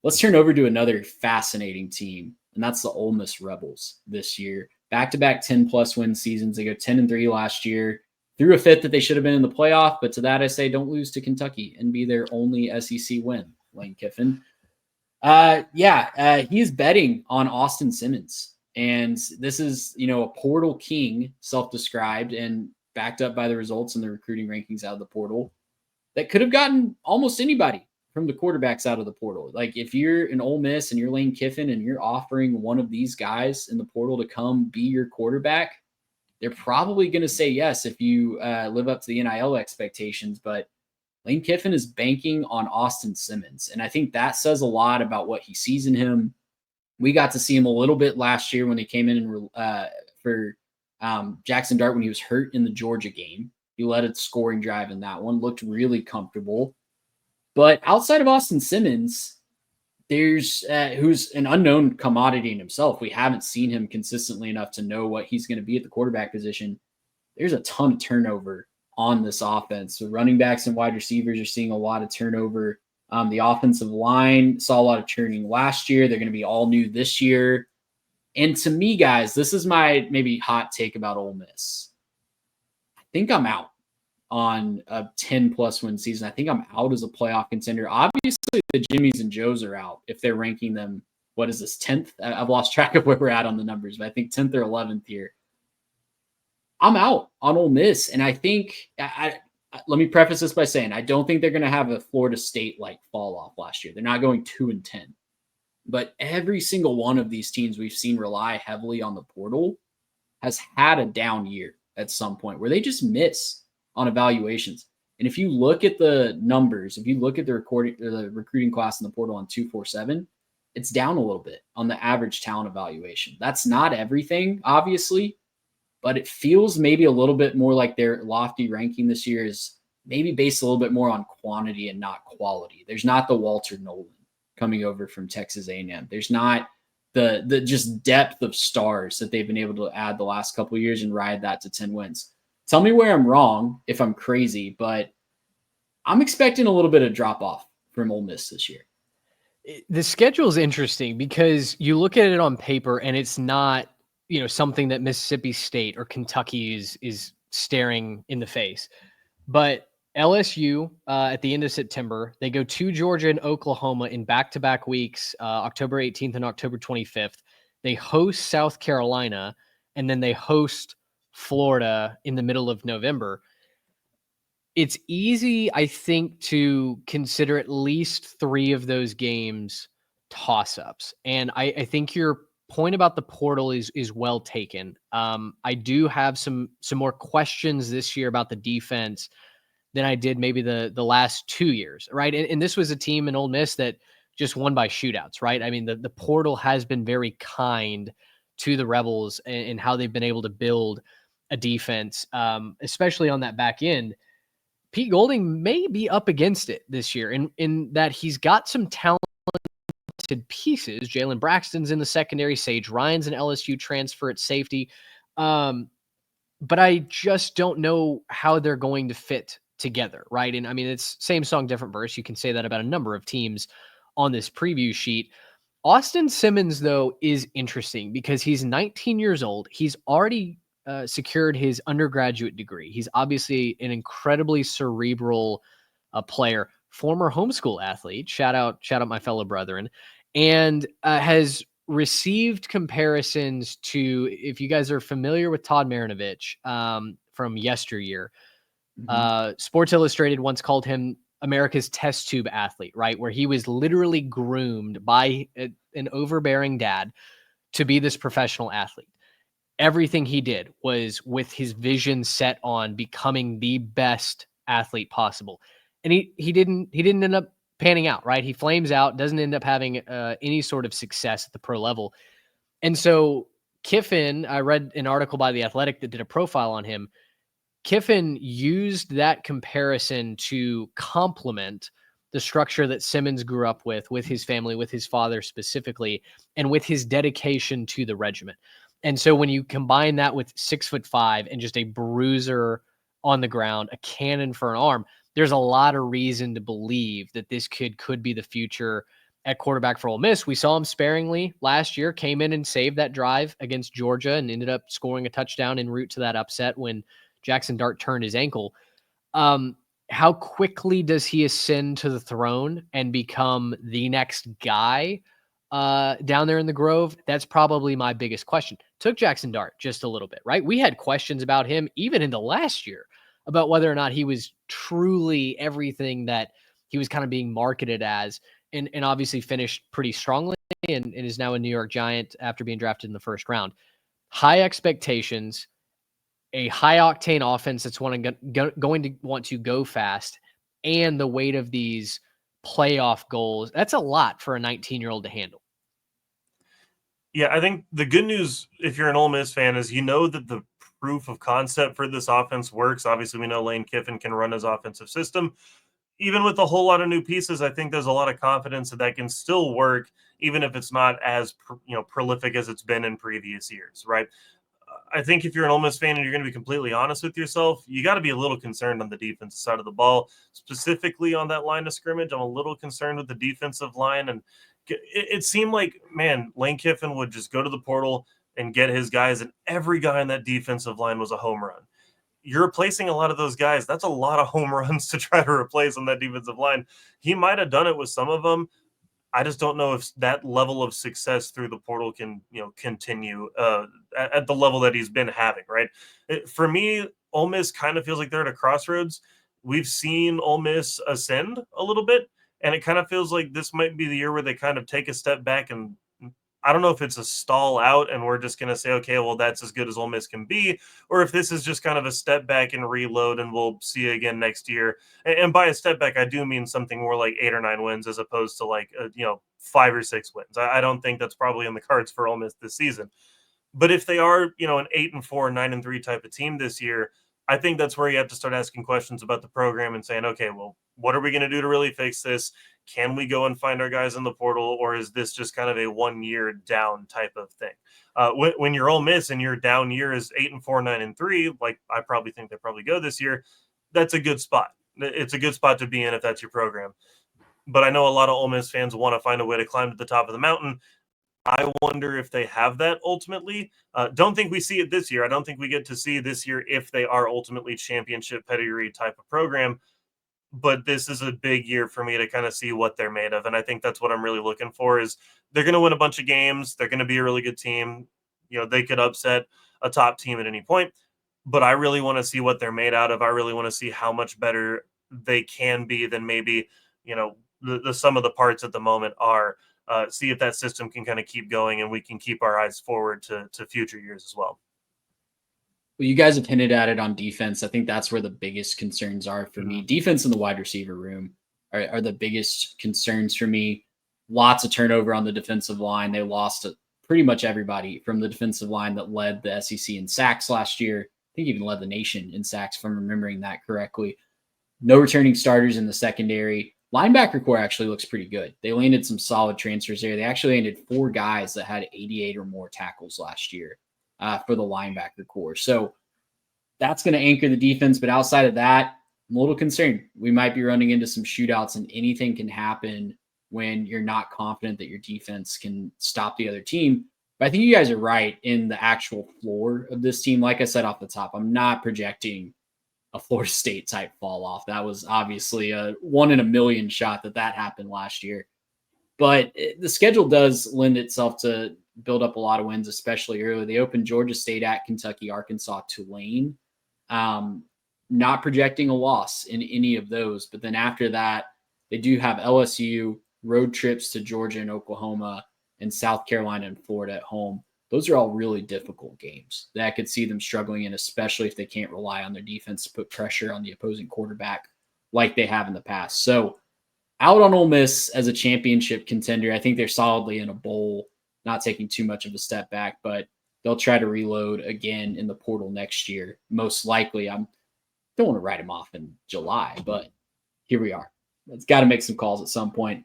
Let's turn over to another fascinating team, and that's the Ole Miss Rebels this year. Back-to-back 10-plus win seasons. They go 10-3 last year. Threw a fit that they should have been in the playoff, but to that I say don't lose to Kentucky and be their only SEC win, Lane Kiffin. He's betting on Austin Simmons. And this is, a portal king, self-described and backed up by the results and the recruiting rankings out of the portal that could have gotten almost anybody from the quarterbacks out of the portal. Like if you're an Ole Miss and you're Lane Kiffin and you're offering one of these guys in the portal to come be your quarterback, they're probably going to say yes if you live up to the NIL expectations. But Lane Kiffin is banking on Austin Simmons. And I think that says a lot about what he sees in him. We got to see him a little bit last year when he came in for Jackson Dart when he was hurt in the Georgia game. He led a scoring drive in that one, looked really comfortable. But outside of Austin Simmons, there's who's an unknown commodity in himself. We haven't seen him consistently enough to know what he's going to be at the quarterback position. There's a ton of turnover on this offense. So running backs and wide receivers are seeing a lot of turnover. The offensive line saw a lot of churning last year. They're going to be all new this year. And to me, guys, this is my maybe hot take about Ole Miss. I think I'm out on a 10-plus win season. I think I'm out as a playoff contender. Obviously, the Jimmies and Joes are out if they're ranking them. What is this, 10th? I've lost track of where we're at on the numbers, but I think 10th or 11th here. I'm out on Ole Miss, and I think let me preface this by saying I don't think they're going to have a Florida State-like fall off last year. They're not going 2-10. But every single one of these teams we've seen rely heavily on the portal has had a down year at some point where they just miss on evaluations. And if you look at the numbers, if you look at the recruiting class in the portal on 247, it's down a little bit on the average talent evaluation. That's not everything, obviously, but it feels maybe a little bit more like their lofty ranking this year is maybe based a little bit more on quantity and not quality. There's not the Walter Nolan coming over from Texas A&M. There's not the just depth of stars that they've been able to add the last couple of years and ride that to 10 wins. Tell me where I'm wrong if I'm crazy, but I'm expecting a little bit of drop off from Ole Miss this year. The schedule is interesting because you look at it on paper and it's not, something that Mississippi State or Kentucky is staring in the face. But LSU at the end of September, they go to Georgia and Oklahoma in back-to-back weeks, October 18th and October 25th. They host South Carolina, and then they host Florida in the middle of November. It's easy, I think, to consider at least 3 of those games toss-ups. And I think your point about the portal is well taken. I do have some more questions this year about the defense than I did maybe the last 2 years, right? And this was a team in Ole Miss that just won by shootouts, right? I mean, the portal has been very kind to the Rebels and how they've been able to build a defense, especially on that back end. Pete Golding may be up against it this year in that he's got some talented pieces. Jalen Braxton's in the secondary. Sage Ryan's an LSU transfer at safety. But I just don't know how they're going to fit together, right? And I mean, it's same song, different verse. You can say that about a number of teams on this preview sheet. Austin Simmons, though, is interesting because he's 19 years old. He's already secured his undergraduate degree. He's obviously an incredibly cerebral player, former homeschool athlete. Shout out my fellow brethren, and has received comparisons to, if you guys are familiar with Todd Marinovich from yesteryear, Sports Illustrated once called him America's test tube athlete, right? Where he was literally groomed by an overbearing dad to be this professional athlete. Everything he did was with his vision set on becoming the best athlete possible. And he didn't end up panning out, right? He flames out, doesn't end up having any sort of success at the pro level. And so Kiffin, I read an article by The Athletic that did a profile on him. Kiffin used that comparison to complement the structure that Simmons grew up with his family, with his father specifically, and with his dedication to the regiment. And so when you combine that with 6'5" and just a bruiser on the ground, a cannon for an arm, there's a lot of reason to believe that this kid could be the future at quarterback for Ole Miss. We saw him sparingly last year, came in and saved that drive against Georgia and ended up scoring a touchdown en route to that upset when Jackson Dart turned his ankle. How quickly does he ascend to the throne and become the next guy down there in the Grove? That's probably my biggest question. Took Jackson Dart just a little bit, right? We had questions about him even into last year about whether or not he was truly everything that he was kind of being marketed as, and obviously finished pretty strongly and is now a New York Giant after being drafted in the first round. High expectations, a high octane offense that's going to want to go fast, and the weight of these playoff goals. That's a lot for a 19-year-old to handle. Yeah, I think the good news, if you're an Ole Miss fan, is you know that the proof of concept for this offense works. Obviously, we know Lane Kiffin can run his offensive system. Even with a whole lot of new pieces, I think there's a lot of confidence that that can still work, even if it's not as prolific as it's been in previous years, right? I think if you're an Ole Miss fan and you're going to be completely honest with yourself, you got to be a little concerned on the defensive side of the ball, specifically on that line of scrimmage. I'm a little concerned with the defensive line, and it seemed like, man, Lane Kiffin would just go to the portal and get his guys, and every guy on that defensive line was a home run. You're replacing a lot of those guys. That's a lot of home runs to try to replace on that defensive line. He might have done it with some of them. I just don't know if that level of success through the portal can, continue at the level that he's been having, right? For me, Ole Miss kind of feels like they're at a crossroads. We've seen Ole Miss ascend a little bit, and it kind of feels like this might be the year where they kind of take a step back, and I don't know if it's a stall out and we're just going to say, okay, well, that's as good as Ole Miss can be, or if this is just kind of a step back and reload and we'll see you again next year. And by a step back, I do mean something more like 8 or 9 wins as opposed to like, 5 or 6 wins. I don't think that's probably in the cards for Ole Miss this season. But if they are, an 8-4, 9-3 type of team this year, I think that's where you have to start asking questions about the program and saying, okay, well, what are we going to do to really fix this? Can we go and find our guys in the portal, or is this just kind of a 1 year down type of thing? When you're Ole Miss and your down year is 8-4, 9-3, like I probably think they probably go this year, that's a good spot. It's a good spot to be in if that's your program. But I know a lot of Ole Miss fans want to find a way to climb to the top of the mountain. I wonder if they have that ultimately. Don't think we see it this year. I don't think we get to see this year if they are ultimately championship pedigree type of program. But this is a big year for me to kind of see what they're made of. And I think that's what I'm really looking for is they're going to win a bunch of games. They're going to be a really good team. They could upset a top team at any point. But I really want to see what they're made out of. I really want to see how much better they can be than maybe, the sum of the parts at the moment are. See if that system can kind of keep going and we can keep our eyes forward to future years as well. Well, you guys have hinted at it on defense. I think that's where the biggest concerns are for me. Defense in the wide receiver room are the biggest concerns for me. Lots of turnover on the defensive line. They lost pretty much everybody from the defensive line that led the SEC in sacks last year. I think even led the nation in sacks, if I'm remembering that correctly. No returning starters in the secondary. Linebacker core actually looks pretty good. They landed some solid transfers there. They actually landed 4 guys that had 88 or more tackles last year for the linebacker core. So that's going to anchor the defense. But outside of that, I'm a little concerned. We might be running into some shootouts, and anything can happen when you're not confident that your defense can stop the other team. But I think you guys are right in the actual floor of this team. Like I said off the top, I'm not projecting a Florida State type fall off. That was obviously a 1 in a million shot that happened last year. But the schedule does lend itself to build up a lot of wins, especially early. They opened Georgia State, at Kentucky, Arkansas, Tulane. Not projecting a loss in any of those. But then after that, they do have LSU, road trips to Georgia and Oklahoma, and South Carolina and Florida at home. Those are all really difficult games that I could see them struggling in, especially if they can't rely on their defense to put pressure on the opposing quarterback like they have in the past. So out on Ole Miss as a championship contender, I think they're solidly in a bowl, not taking too much of a step back, but they'll try to reload again in the portal next year. Most likely, I don't want to write them off in July, but here we are. It's got to make some calls at some point.